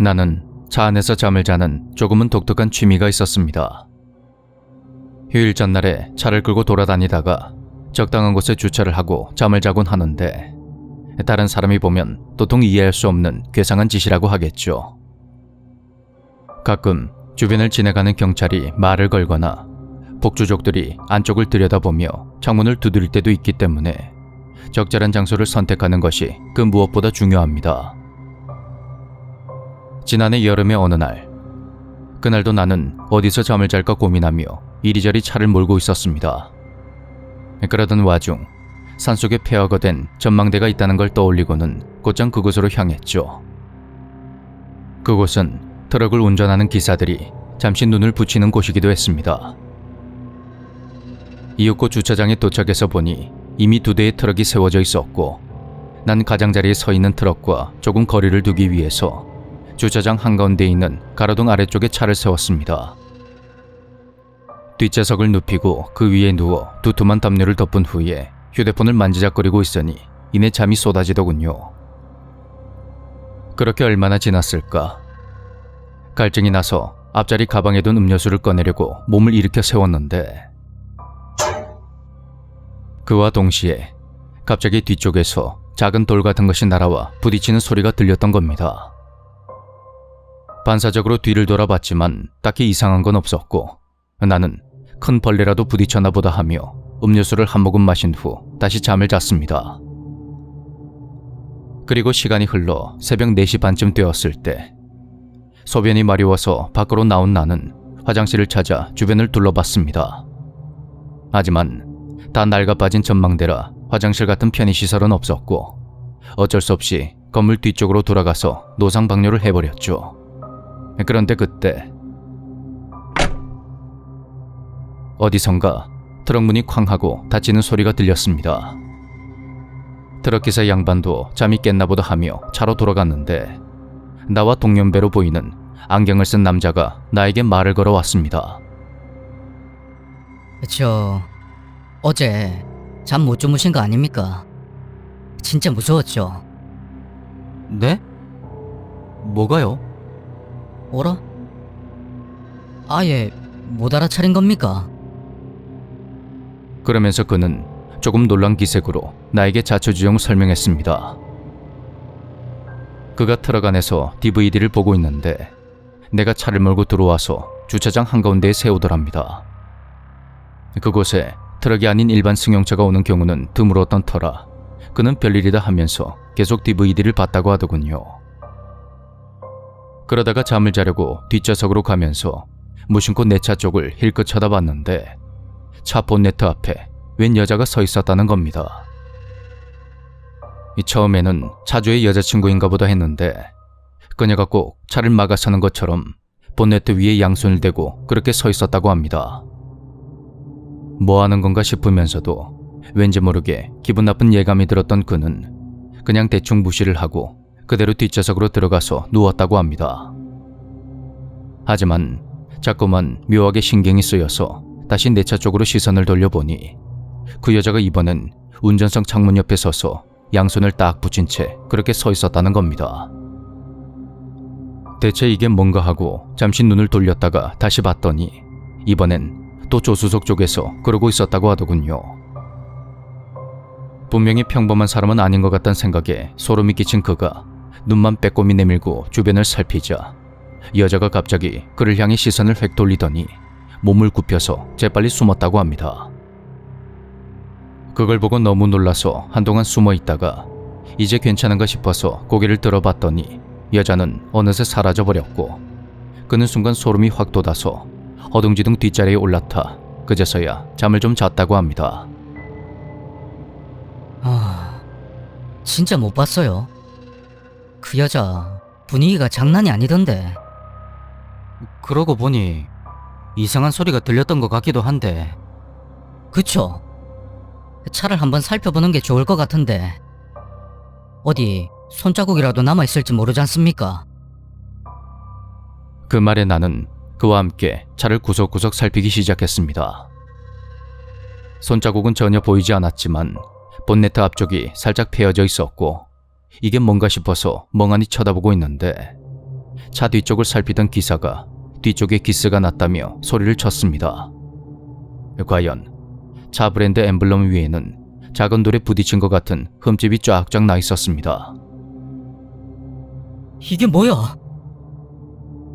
나는 차 안에서 잠을 자는 조금은 독특한 취미가 있었습니다. 휴일 전날에 차를 끌고 돌아다니다가 적당한 곳에 주차를 하고 잠을 자곤 하는데 다른 사람이 보면 도통 이해할 수 없는 괴상한 짓이라고 하겠죠. 가끔 주변을 지나가는 경찰이 말을 걸거나 복주족들이 안쪽을 들여다보며 창문을 두드릴 때도 있기 때문에 적절한 장소를 선택하는 것이 그 무엇보다 중요합니다. 지난해 여름의 어느 날, 그날도 나는 어디서 잠을 잘까 고민하며 이리저리 차를 몰고 있었습니다. 그러던 와중 산속에 폐허가 된 전망대가 있다는 걸 떠올리고는 곧장 그곳으로 향했죠. 그곳은 트럭을 운전하는 기사들이 잠시 눈을 붙이는 곳이기도 했습니다. 이윽고 주차장에 도착해서 보니 이미 2대의 트럭이 세워져 있었고, 난 가장자리에 서 있는 트럭과 조금 거리를 두기 위해서 주차장 한가운데에 있는 가로등 아래쪽에 차를 세웠습니다. 뒷좌석을 눕히고 그 위에 누워 두툼한 담요를 덮은 후에 휴대폰을 만지작거리고 있으니 이내 잠이 쏟아지더군요. 그렇게 얼마나 지났을까? 갈증이 나서 앞자리 가방에 둔 음료수를 꺼내려고 몸을 일으켜 세웠는데, 그와 동시에 갑자기 뒤쪽에서 작은 돌 같은 것이 날아와 부딪히는 소리가 들렸던 겁니다. 반사적으로 뒤를 돌아봤지만 딱히 이상한 건 없었고, 나는 큰 벌레라도 부딪혔나 보다 하며 음료수를 한 모금 마신 후 다시 잠을 잤습니다. 그리고 시간이 흘러 새벽 4시 반쯤 되었을 때, 소변이 마려워서 밖으로 나온 나는 화장실을 찾아 주변을 둘러봤습니다. 하지만 다 낡아 빠진 전망대라 화장실 같은 편의시설은 없었고, 어쩔 수 없이 건물 뒤쪽으로 돌아가서 노상방뇨를 해버렸죠. 그런데 그때 어디선가 트럭 문이 쾅 하고 닫히는 소리가 들렸습니다. 트럭기사 양반도 잠이 깼나 보다 하며 차로 돌아갔는데, 나와 동년배로 보이는 안경을 쓴 남자가 나에게 말을 걸어왔습니다. 어제 잠 못 주무신 거 아닙니까? 진짜 무서웠죠? 네? 뭐가요? 어라? 아예 못 알아차린 겁니까? 그러면서 그는 조금 놀란 기색으로 나에게 자초지종 설명했습니다. 그가 트럭 안에서 DVD를 보고 있는데 내가 차를 몰고 들어와서 주차장 한가운데에 세우더랍니다. 그곳에 트럭이 아닌 일반 승용차가 오는 경우는 드물었던 터라 그는 별일이다 하면서 계속 DVD를 봤다고 하더군요. 그러다가 잠을 자려고 뒷좌석으로 가면서 무심코 내 차 쪽을 힐끗 쳐다봤는데, 차 본네트 앞에 웬 여자가 서 있었다는 겁니다. 처음에는 차주의 여자친구인가 보다 했는데, 그녀가 꼭 차를 막아서는 것처럼 본네트 위에 양손을 대고 그렇게 서 있었다고 합니다. 뭐 하는 건가 싶으면서도 왠지 모르게 기분 나쁜 예감이 들었던 그는 그냥 대충 무시를 하고 그대로 뒷좌석으로 들어가서 누웠다고 합니다. 하지만 자꾸만 묘하게 신경이 쓰여서 다시 내 차 쪽으로 시선을 돌려보니 그 여자가 이번엔 운전석 창문 옆에 서서 양손을 딱 붙인 채 그렇게 서 있었다는 겁니다. 대체 이게 뭔가 하고 잠시 눈을 돌렸다가 다시 봤더니 이번엔 또 조수석 쪽에서 그러고 있었다고 하더군요. 분명히 평범한 사람은 아닌 것 같다는 생각에 소름이 끼친 그가 눈만 빼꼼히 내밀고 주변을 살피자 여자가 갑자기 그를 향해 시선을 획 돌리더니 몸을 굽혀서 재빨리 숨었다고 합니다. 그걸 보고 너무 놀라서 한동안 숨어 있다가 이제 괜찮은가 싶어서 고개를 들어봤더니 여자는 어느새 사라져버렸고, 그는 순간 소름이 확 돋아서 허둥지둥 뒷자리에 올라타 그제서야 잠을 좀 잤다고 합니다. 진짜 못 봤어요. 그 여자 분위기가 장난이 아니던데. 그러고 보니 이상한 소리가 들렸던 것 같기도 한데. 그쵸? 차를 한번 살펴보는 게 좋을 것 같은데. 어디 손자국이라도 남아있을지 모르지 않습니까? 그 말에 나는 그와 함께 차를 구석구석 살피기 시작했습니다. 손자국은 전혀 보이지 않았지만 본네트 앞쪽이 살짝 베어져 있었고, 이게 뭔가 싶어서 멍하니 쳐다보고 있는데 차 뒤쪽을 살피던 기사가 뒤쪽에 기스가 났다며 소리를 쳤습니다. 과연 차 브랜드 엠블럼 위에는 작은 돌에 부딪힌 것 같은 흠집이 쫙쫙 나 있었습니다. 이게 뭐야?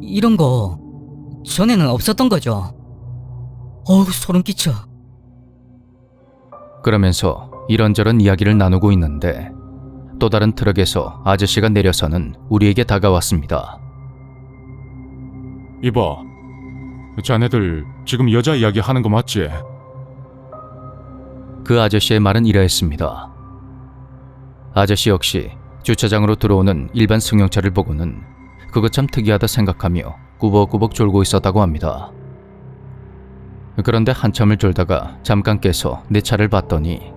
이런 거 전에는 없었던 거죠? 어우, 소름 끼쳐. 그러면서 이런저런 이야기를 나누고 있는데 또 다른 트럭에서 아저씨가 내려서는 우리에게 다가왔습니다. 이봐, 자네들 지금 여자 이야기 하는 거 맞지? 그 아저씨의 말은 이러했습니다. 아저씨 역시 주차장으로 들어오는 일반 승용차를 보고는 그거 참 특이하다 생각하며 꾸벅꾸벅 졸고 있었다고 합니다. 그런데 한참을 졸다가 잠깐 깨서 내 차를 봤더니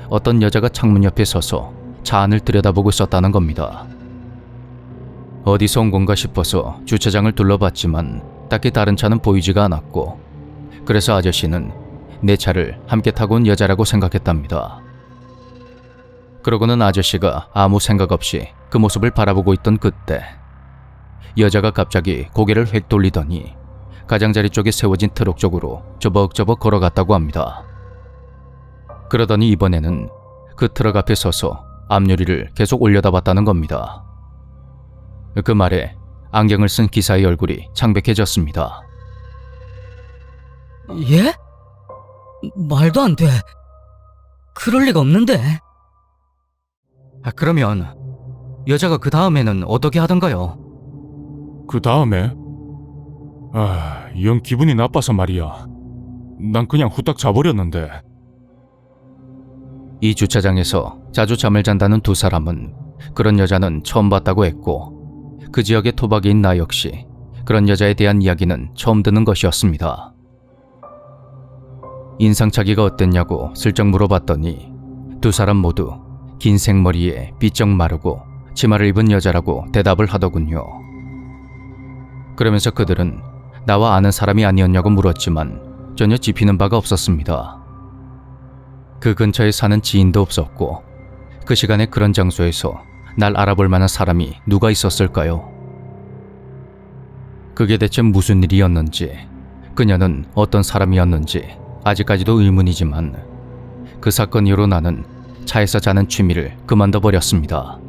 어떤 여자가 창문 옆에 서서 차 안을 들여다보고 있었다는 겁니다. 어디서 온 건가 싶어서 주차장을 둘러봤지만 딱히 다른 차는 보이지가 않았고, 그래서 아저씨는 내 차를 함께 타고 온 여자라고 생각했답니다. 그러고는 아저씨가 아무 생각 없이 그 모습을 바라보고 있던 그때 여자가 갑자기 고개를 획 돌리더니 가장자리 쪽에 세워진 트럭 쪽으로 저벅저벅 걸어갔다고 합니다. 그러더니 이번에는 그 트럭 앞에 서서 앞유리를 계속 올려다봤다는 겁니다. 그 말에 안경을 쓴 기사의 얼굴이 창백해졌습니다. 예? 말도 안 돼. 그럴 리가 없는데. 그러면 여자가 그 다음에는 어떻게 하던가요? 그 다음에? 영 기분이 나빠서 말이야. 난 그냥 후딱 자버렸는데. 이 주차장에서 자주 잠을 잔다는 두 사람은 그런 여자는 처음 봤다고 했고, 그 지역의 토박이인 나 역시 그런 여자에 대한 이야기는 처음 듣는 것이었습니다. 인상착의가 어땠냐고 슬쩍 물어봤더니 두 사람 모두 긴 생머리에 삐쩍 마르고 치마를 입은 여자라고 대답을 하더군요. 그러면서 그들은 나와 아는 사람이 아니었냐고 물었지만 전혀 짚이는 바가 없었습니다. 그 근처에 사는 지인도 없었고, 그 시간에 그런 장소에서 날 알아볼 만한 사람이 누가 있었을까요? 그게 대체 무슨 일이었는지, 그녀는 어떤 사람이었는지 아직까지도 의문이지만 그 사건 이후로 나는 차에서 자는 취미를 그만둬 버렸습니다.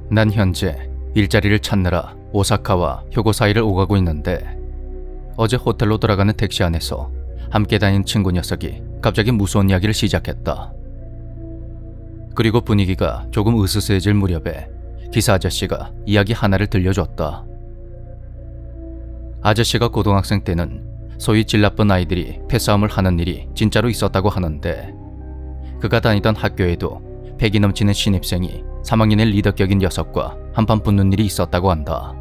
난 현재 일자리를 찾느라 오사카와 효고 사이를 오가고 있는데, 어제 호텔로 돌아가는 택시 안에서 함께 다닌 친구 녀석이 갑자기 무서운 이야기를 시작했다. 그리고 분위기가 조금 으스스해질 무렵에 기사 아저씨가 이야기 하나를 들려줬다. 아저씨가 고등학생 때는 소위 질 나쁜 아이들이 패싸움을 하는 일이 진짜로 있었다고 하는데, 그가 다니던 학교에도 패기 넘치는 신입생이 3학년의 리더격인 녀석과 한판 붙는 일이 있었다고 한다.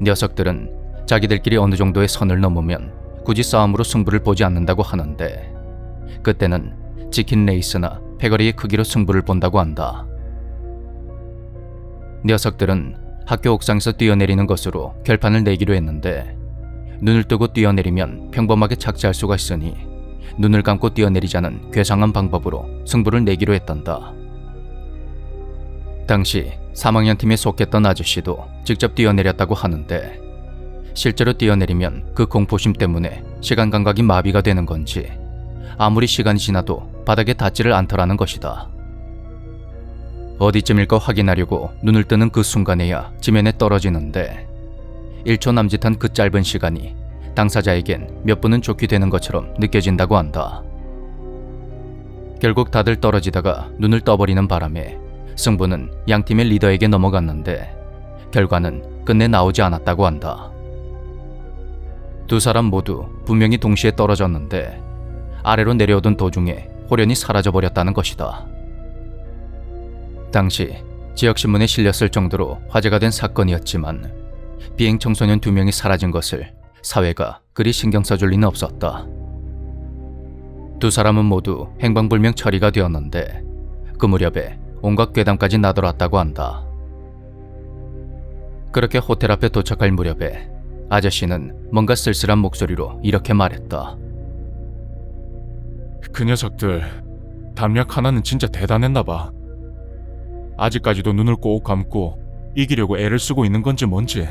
녀석들은 자기들끼리 어느 정도의 선을 넘으면 굳이 싸움으로 승부를 보지 않는다고 하는데, 그때는 치킨 레이스나 패거리의 크기로 승부를 본다고 한다. 녀석들은 학교 옥상에서 뛰어내리는 것으로 결판을 내기로 했는데, 눈을 뜨고 뛰어내리면 평범하게 착지할 수가 있으니 눈을 감고 뛰어내리자는 괴상한 방법으로 승부를 내기로 했단다. 당시 3학년 팀에 속했던 아저씨도 직접 뛰어내렸다고 하는데, 실제로 뛰어내리면 그 공포심 때문에 시간 감각이 마비가 되는 건지 아무리 시간이 지나도 바닥에 닿지를 않더라는 것이다. 어디쯤일까 확인하려고 눈을 뜨는 그 순간에야 지면에 떨어지는데, 1초 남짓한 그 짧은 시간이 당사자에겐 몇 분은 좋게 되는 것처럼 느껴진다고 한다. 결국 다들 떨어지다가 눈을 떠버리는 바람에 승부는 양팀의 리더에게 넘어갔는데, 결과는 끝내 나오지 않았다고 한다. 두 사람 모두 분명히 동시에 떨어졌는데 아래로 내려오던 도중에 호련히 사라져버렸다는 것이다. 당시 지역신문에 실렸을 정도로 화제가 된 사건이었지만, 비행 청소년 2명이 사라진 것을 사회가 그리 신경 써줄 리는 없었다. 두 사람은 모두 행방불명 처리가 되었는데, 그 무렵에 온갖 괴담까지 나돌았다고 한다. 그렇게 호텔 앞에 도착할 무렵에 아저씨는 뭔가 쓸쓸한 목소리로 이렇게 말했다. 그 녀석들 담력 하나는 진짜 대단했나 봐. 아직까지도 눈을 꼭 감고 이기려고 애를 쓰고 있는 건지 뭔지.